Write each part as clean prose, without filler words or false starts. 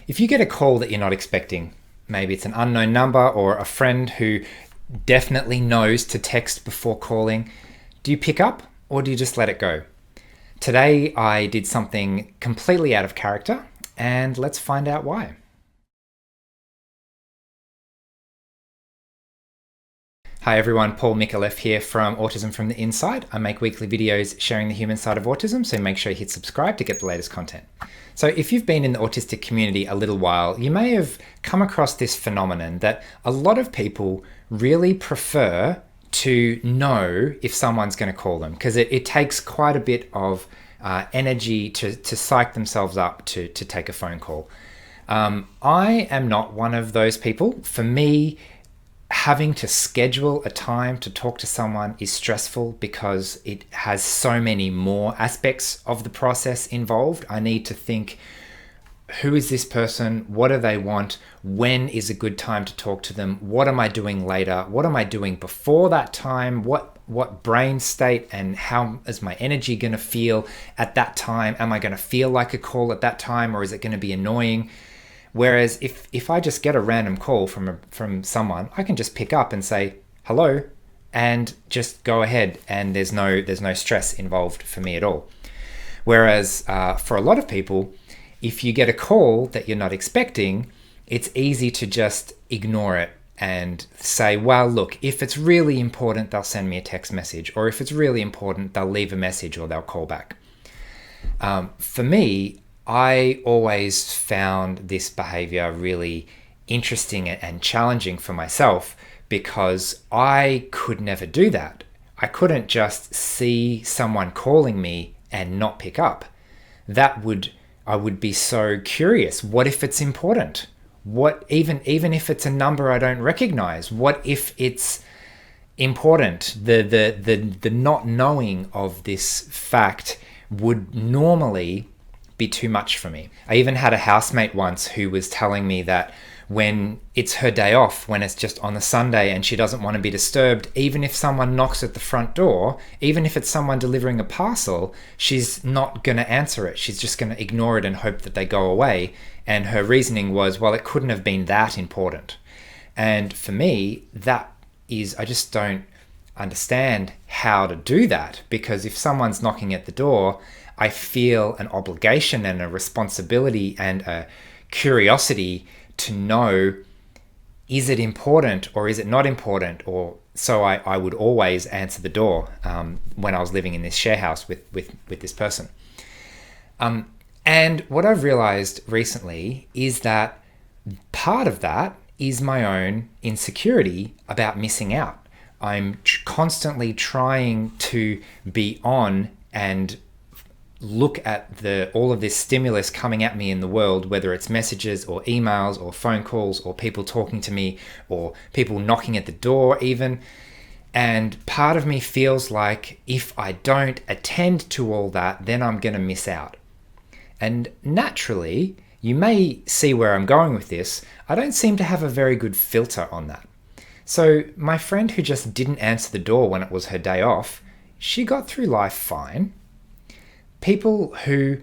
If you get a call that you're not expecting, maybe it's an unknown number or a friend who definitely knows to text before calling, do you pick up or do you just let it go? Today I did something completely out of character, and let's find out why. Hi everyone, Paul Micallef here from Autism from the Inside. I make weekly videos sharing the human side of autism, so make sure you hit subscribe to get the latest content. So if you've been in the autistic community a little while, you may have come across this phenomenon that a lot of people really prefer to know if someone's going to call them, because it takes quite a bit of energy to psych themselves up to take a phone call. I am not one of those people. For me, having to schedule a time to talk to someone is stressful because it has so many more aspects of the process involved. I need to think, who is this person? What do they want? When is a good time to talk to them? What am I doing later? What am I doing before that time? What brain state and how is my energy going to feel at that time? Am I going to feel like a call at that time, or is it going to be annoying? Whereas if I just get a random call from someone, I can just pick up and say hello and just go ahead, and there's no stress involved for me at all. Whereas for a lot of people, if you get a call that you're not expecting, it's easy to just ignore it and say, well, look, if it's really important, they'll send me a text message, or if it's really important, they'll leave a message or they'll call back. For me, I always found this behavior really interesting and challenging for myself, because I could never do that. I couldn't just see someone calling me and not pick up. I would be so curious. What if it's important? What even if it's a number I don't recognize? What if it's important? The not knowing of this fact would normally be too much for me. I even had a housemate once who was telling me that when it's her day off, when it's just on a Sunday and she doesn't want to be disturbed, even if someone knocks at the front door, even if it's someone delivering a parcel, she's not going to answer it. She's just going to ignore it and hope that they go away. And her reasoning was, well, it couldn't have been that important. And for me, I just don't understand how to do that, because if someone's knocking at the door, I feel an obligation and a responsibility and a curiosity to know, is it important or is it not important? Or so I would always answer the door when I was living in this share house with this person. And what I've realized recently is that part of that is my own insecurity about missing out. I'm constantly trying to be on and look at all of this stimulus coming at me in the world, whether it's messages or emails or phone calls or people talking to me or people knocking at the door even. And part of me feels like if I don't attend to all that, then I'm going to miss out. And naturally, you may see where I'm going with this, I don't seem to have a very good filter on that. So my friend who just didn't answer the door when it was her day off, she got through life fine. People who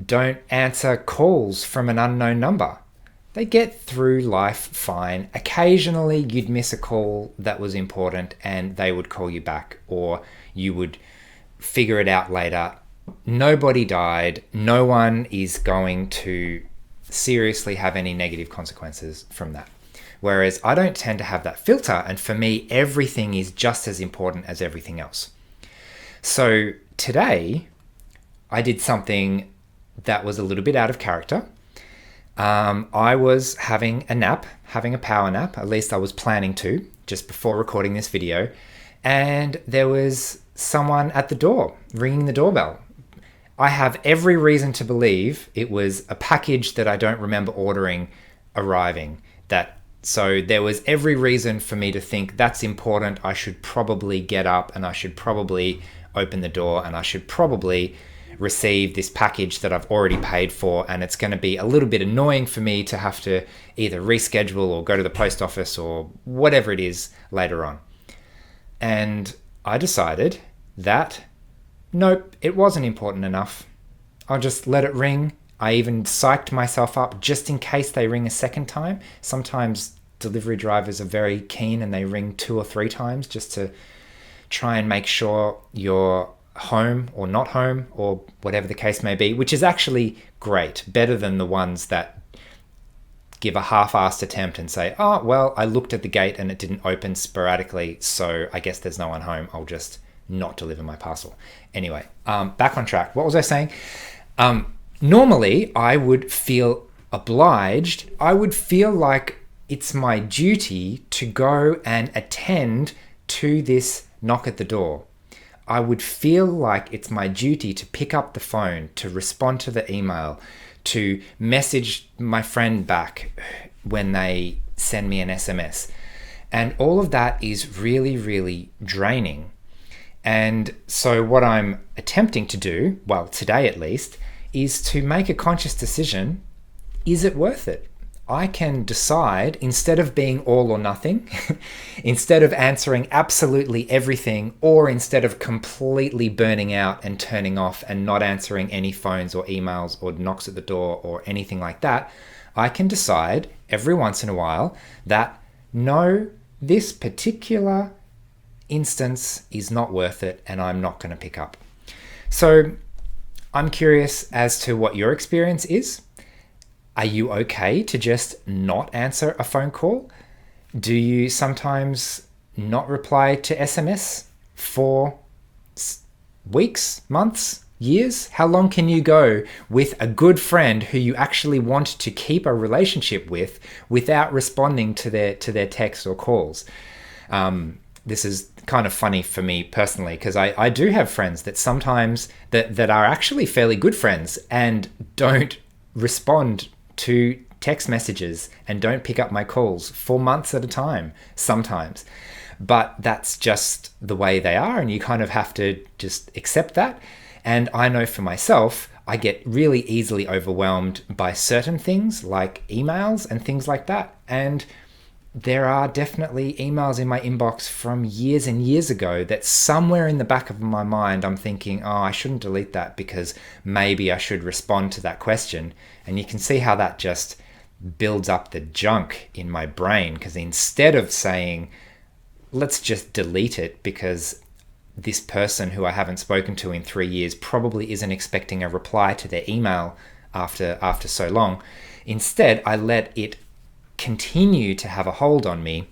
don't answer calls from an unknown number, they get through life fine. Occasionally you'd miss a call that was important and they would call you back, or you would figure it out later. Nobody died. No one is going to seriously have any negative consequences from that. Whereas I don't tend to have that filter, and for me, everything is just as important as everything else. So today, I did something that was a little bit out of character. I was having a power nap, at least I was planning to, just before recording this video, and there was someone at the door, ringing the doorbell. I have every reason to believe it was a package that I don't remember ordering arriving. So there was every reason for me to think that's important. I should probably get up and I should probably open the door and I should probably receive this package that I've already paid for, and it's going to be a little bit annoying for me to have to either reschedule or go to the post office or whatever it is later on. And I decided that, nope, it wasn't important enough. I'll just let it ring. I even psyched myself up just in case they ring a second time. Sometimes delivery drivers are very keen and they ring 2 or 3 times just to try and make sure you're home or not home or whatever the case may be, which is actually great, better than the ones that give a half-assed attempt and say, oh, well, I looked at the gate and it didn't open sporadically, so I guess there's no one home. I'll just not deliver my parcel. Anyway, back on track. What was I saying? Normally, I would feel obliged. I would feel like it's my duty to go and attend to this knock at the door. I would feel like it's my duty to pick up the phone, to respond to the email, to message my friend back when they send me an SMS. And all of that is really, really draining. And so what I'm attempting to do, well, today at least, is to make a conscious decision. Is it worth it? I can decide, instead of being all or nothing, instead of answering absolutely everything, or instead of completely burning out and turning off and not answering any phones or emails or knocks at the door or anything like that, I can decide every once in a while that no, this particular instance is not worth it and I'm not going to pick up. So I'm curious as to what your experience is. Are you okay to just not answer a phone call? Do you sometimes not reply to SMS for weeks, months, years? How long can you go with a good friend who you actually want to keep a relationship with without responding to their texts or calls? This is kind of funny for me personally, because I do have friends that sometimes that are actually fairly good friends and don't respond to text messages and don't pick up my calls for months at a time sometimes. But that's just the way they are, and you kind of have to just accept that. And I know for myself, I get really easily overwhelmed by certain things like emails and things like that. And there are definitely emails in my inbox from years and years ago that somewhere in the back of my mind, I'm thinking, oh, I shouldn't delete that because maybe I should respond to that question. And you can see how that just builds up the junk in my brain, because instead of saying, let's just delete it because this person who I haven't spoken to in 3 years probably isn't expecting a reply to their email after so long, instead I let it continue to have a hold on me,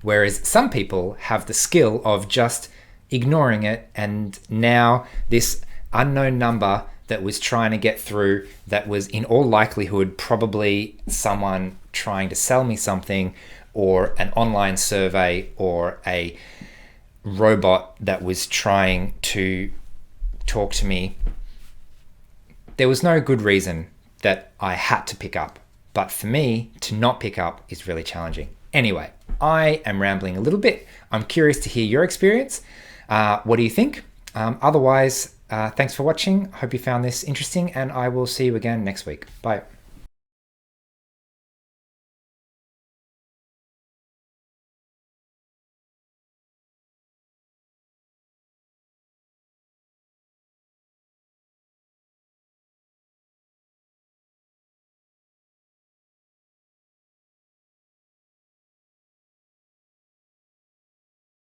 whereas some people have the skill of just ignoring it, and now this unknown number that was trying to get through, that was in all likelihood probably someone trying to sell me something, or an online survey, or a robot that was trying to talk to me. There was no good reason that I had to pick up. But for me, to not pick up is really challenging. Anyway, I am rambling a little bit. I'm curious to hear your experience. What do you think? Otherwise, thanks for watching. I hope you found this interesting, and I will see you again next week. Bye.